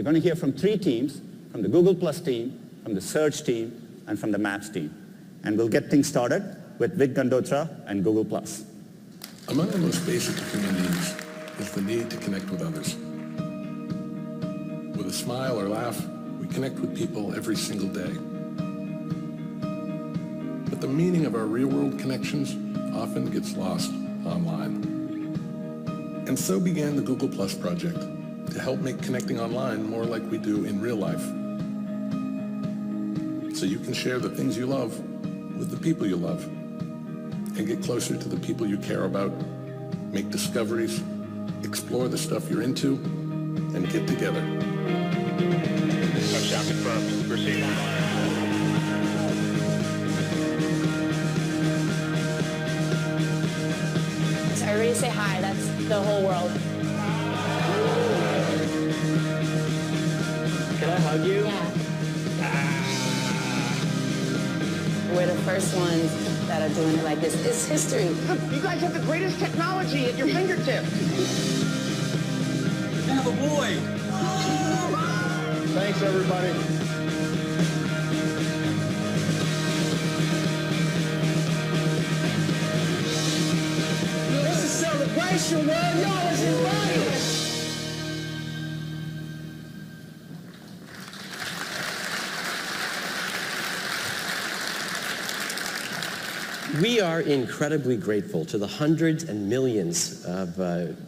You're going to hear from 3 teams, from the Google Plus team, from the Search team, and from the Maps team. And we'll get things started with Vic Gandotra and Google Plus. Among the most basic of human needs is the need to connect with others. With a smile or laugh, we connect with people every single day. But the meaning of our real-world connections often gets lost online. And so began the Google Plus project to help make connecting online more like we do in real life. So you can share the things you love with the people you love and get closer to the people you care about, make discoveries, explore the stuff you're into, and get together. Touchdown confirmed. Proceed. So everybody say hi. That's the whole world. Can I hug you? Yeah. We're the first ones that are doing it like this. It's history. You guys have the greatest technology at your fingertips. You have a boy. Thanks, everybody. This is celebration, world. Y'all is invited. We are incredibly grateful to the hundreds and millions of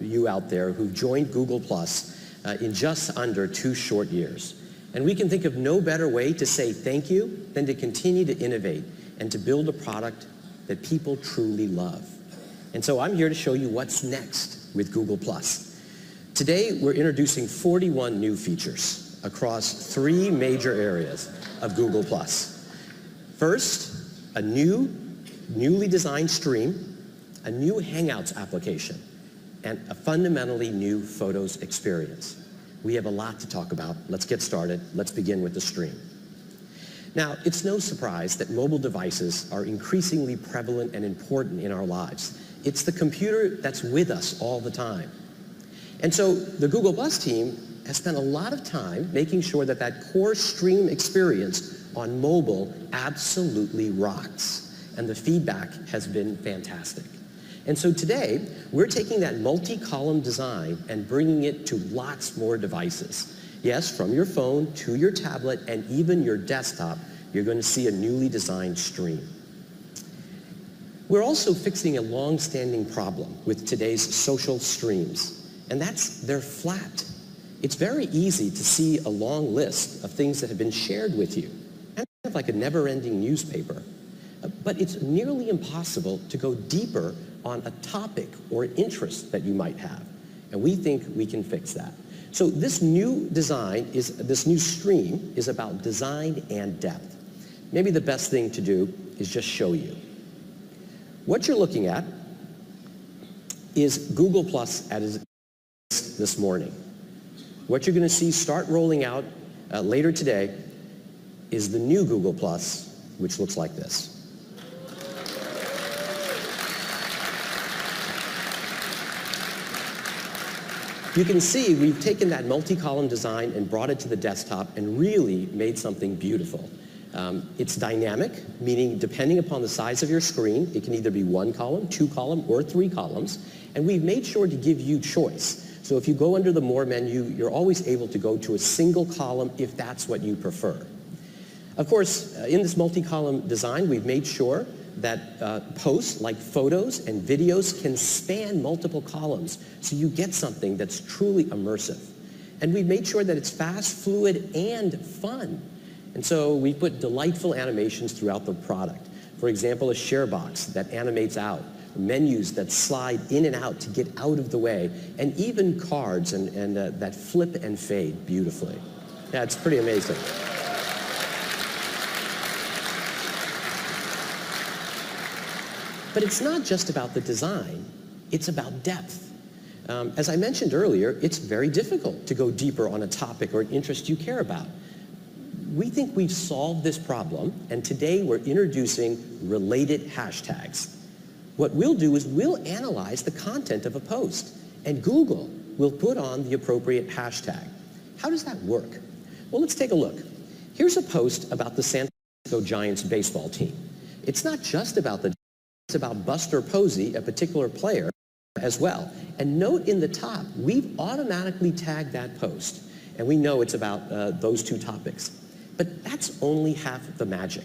you out there who joined Google Plus in just under 2 short years. And we can think of no better way to say thank you than to continue to innovate and to build a product that people truly love. And so I'm here to show you what's next with Google Plus. Today, we're introducing 41 new features across 3 major areas of Google Plus. First, a newly designed stream, a new Hangouts application, and a fundamentally new Photos experience. We have a lot to talk about. Let's get started. Let's begin with the stream. Now, it's no surprise that mobile devices are increasingly prevalent and important in our lives. It's the computer that's with us all the time. And so the Google Plus team has spent a lot of time making sure that that core stream experience on mobile absolutely rocks. And the feedback has been fantastic. And so today, we're taking that multi-column design and bringing it to lots more devices. Yes, from your phone to your tablet and even your desktop, you're going to see a newly designed stream. We're also fixing a long-standing problem with today's social streams, and that's they're flat. It's very easy to see a long list of things that have been shared with you, kind of like a never-ending newspaper. But it's nearly impossible to go deeper on a topic or interest that you might have. And we think we can fix that. So this new stream is about design and depth. Maybe the best thing to do is just show you. What you're looking at is Google Plus at its this morning. What you're going to see start rolling out later today is the new Google Plus, which looks like this. You can see we've taken that multi-column design and brought it to the desktop and really made something beautiful. It's dynamic, meaning depending upon the size of your screen, it can either be 1 column, 2 column, or 3 columns. And we've made sure to give you choice. So if you go under the More menu, you're always able to go to a single column if that's what you prefer. Of course, in this multi-column design, we've made sure that posts like photos and videos can span multiple columns, so you get something that's truly immersive. And we've made sure that it's fast, fluid, and fun. And so we put delightful animations throughout the product. For example, a share box that animates out, menus that slide in and out to get out of the way, and even cards and that flip and fade beautifully. Yeah, it's pretty amazing. But it's not just about the design, it's about depth. As I mentioned earlier, it's very difficult to go deeper on a topic or an interest you care about. We think we've solved this problem, and today we're introducing related hashtags. What we'll do is we'll analyze the content of a post, and Google will put on the appropriate hashtag. How does that work? Well, let's take a look. Here's a post about the San Francisco Giants baseball team. It's not just about the it's about Buster Posey, a particular player, as well. And note in the top, we've automatically tagged that post, and we know it's about those two topics. But that's only half the magic.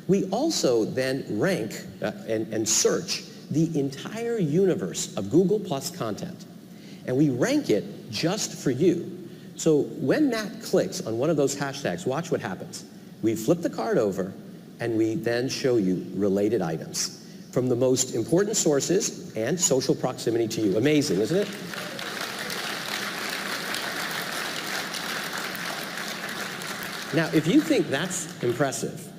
We also then rank and search the entire universe of Google Plus content, and we rank it just for you. So when Matt clicks on one of those hashtags, watch what happens. We flip the card over, and we then show you related items from the most important sources and social proximity to you. Amazing, isn't it? Now, if you think that's impressive,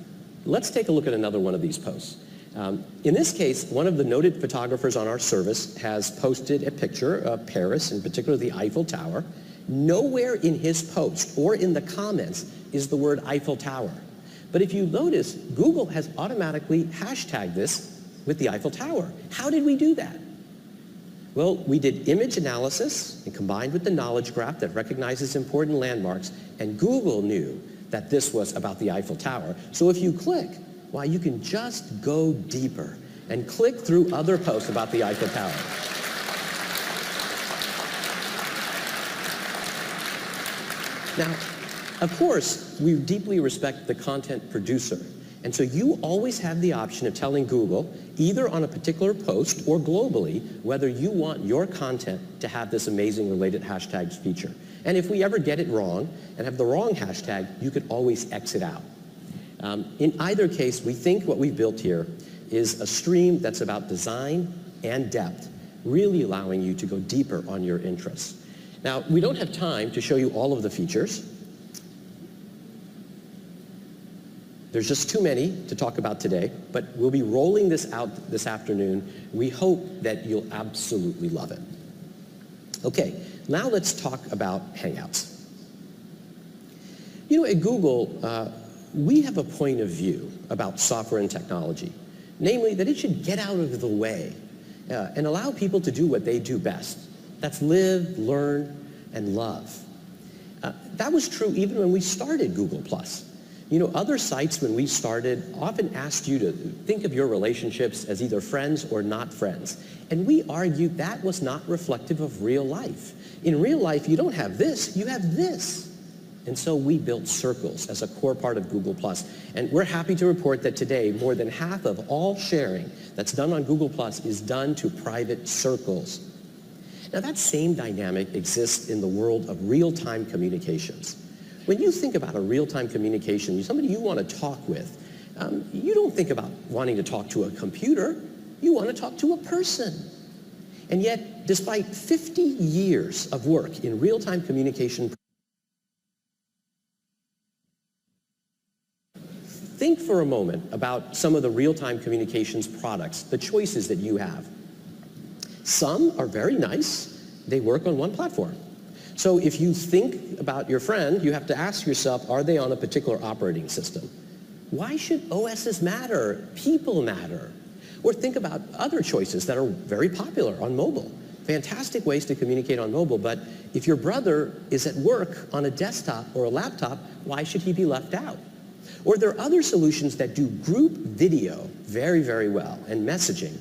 let's take a look at another one of these posts. In this case, one of the noted photographers on our service has posted a picture of Paris, in particular the Eiffel Tower. Nowhere in his post or in the comments is the word Eiffel Tower. But if you notice, Google has automatically hashtagged this with the Eiffel Tower. How did we do that? Well, we did image analysis and combined with the knowledge graph that recognizes important landmarks, and Google knew that this was about the Eiffel Tower. So if you click, why, you can just go deeper and click through other posts about the Eiffel Tower. Now, of course, we deeply respect the content producer. And so you always have the option of telling Google, either on a particular post or globally, whether you want your content to have this amazing related hashtags feature. And if we ever get it wrong and have the wrong hashtag, you could always exit out. In either case, we think what we've built here is a stream that's about design and depth, really allowing you to go deeper on your interests. Now, we don't have time to show you all of the features. There's just too many to talk about today, but we'll be rolling this out this afternoon. We hope that you'll absolutely love it. Okay, now let's talk about Hangouts. You know, at Google, we have a point of view about software and technology, namely that it should get out of the way and allow people to do what they do best. That's live, learn, and love. That was true even when we started Google+. You know, other sites when we started often asked you to think of your relationships as either friends or not friends. And we argued that was not reflective of real life. In real life, you don't have this, you have this. And so we built circles as a core part of Google+. And we're happy to report that today, more than half of all sharing that's done on Google+ is done to private circles. Now, that same dynamic exists in the world of real-time communications. When you think about a real-time communication, somebody you want to talk with, you don't think about wanting to talk to a computer. You want to talk to a person. And yet, despite 50 years of work in real-time communication, think for a moment about some of the real-time communications products, the choices that you have. Some are very nice. They work on one platform. So if you think about your friend, you have to ask yourself, are they on a particular operating system? Why should OSs matter? People matter. Or think about other choices that are very popular on mobile. Fantastic ways to communicate on mobile, but if your brother is at work on a desktop or a laptop, why should he be left out? Or there are other solutions that do group video very, very well and messaging,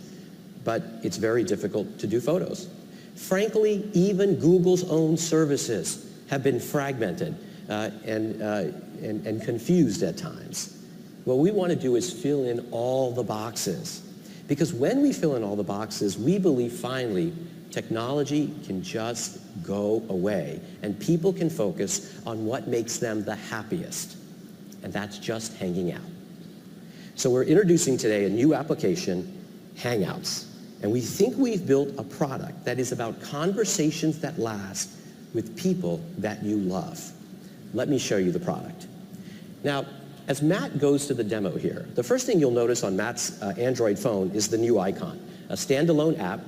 but it's very difficult to do photos. Frankly, even Google's own services have been fragmented and confused at times. What we want to do is fill in all the boxes. Because when we fill in all the boxes, we believe finally technology can just go away and people can focus on what makes them the happiest. And that's just hanging out. So we're introducing today a new application, Hangouts. And we think we've built a product that is about conversations that last with people that you love. Let me show you the product. Now, as Matt goes to the demo here, the first thing you'll notice on Matt's Android phone is the new icon, a standalone app.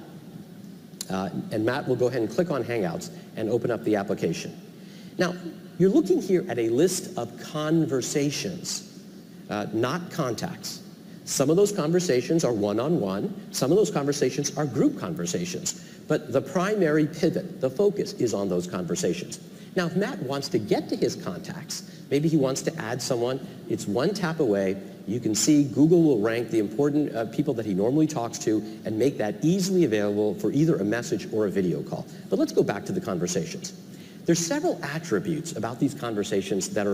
And Matt will go ahead and click on Hangouts and open up the application. Now, you're looking here at a list of conversations, not contacts. Some of those conversations are one-on-one. Some of those conversations are group conversations. But the primary pivot, the focus, is on those conversations. Now, if Matt wants to get to his contacts, maybe he wants to add someone, it's one tap away. You can see Google will rank the important people that he normally talks to and make that easily available for either a message or a video call. But let's go back to the conversations. There's several attributes about these conversations that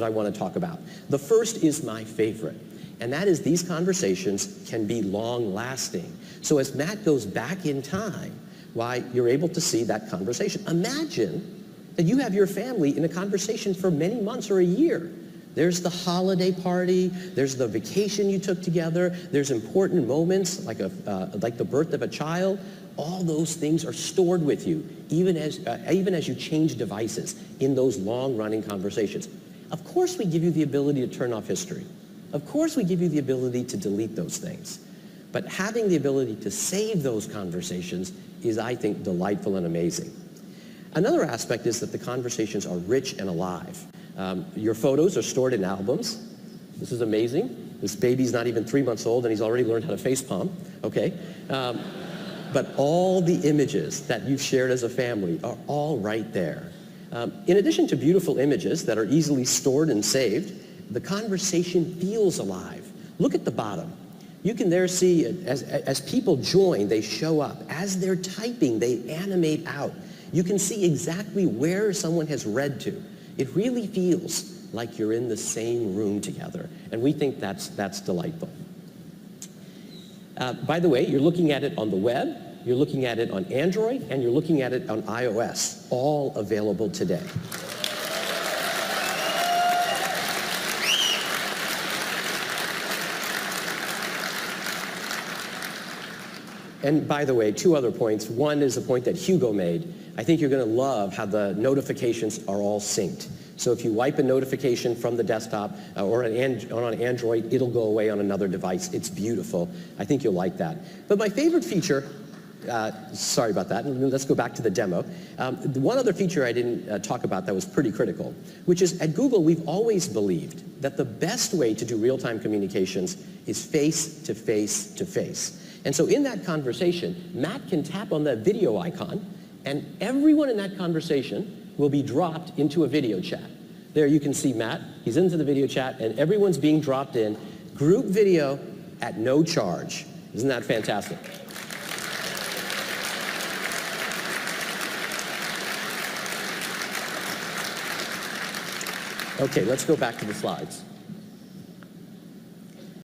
I want to talk about. The first is my favorite, and that is these conversations can be long-lasting. So as Matt goes back in time, why you're able to see that conversation. Imagine that you have your family in a conversation for many months or a year. There's the holiday party, there's the vacation you took together, there's important moments like the birth of a child. All those things are stored with you, even as you change devices in those long-running conversations. Of course we give you the ability to turn off history. Of course we give you the ability to delete those things. But having the ability to save those conversations is, I think, delightful and amazing. Another aspect is that the conversations are rich and alive. Your photos are stored in albums. This is amazing. This baby's not even 3 months old and he's already learned how to face palm, okay? But all the images that you've shared as a family are all right there. In addition to beautiful images that are easily stored and saved, the conversation feels alive. Look at the bottom. You can there see, as people join, they show up. As they're typing, they animate out. You can see exactly where someone has read to. It really feels like you're in the same room together, and we think that's delightful. By the way, you're looking at it on the web, you're looking at it on Android, and you're looking at it on iOS, all available today. And by the way, 2 other points. One is a point that Hugo made. I think you're going to love how the notifications are all synced. So if you wipe a notification from the desktop or on Android, it'll go away on another device. It's beautiful. I think you'll like that. But my favorite feature, sorry about that, let's go back to the demo. One other feature I didn't talk about that was pretty critical, which is at Google, we've always believed that the best way to do real-time communications is face-to-face to face. And so in that conversation, Matt can tap on that video icon, and everyone in that conversation will be dropped into a video chat. There you can see Matt, he's into the video chat, and everyone's being dropped in. Group video at no charge. Isn't that fantastic? Okay, let's go back to the slides.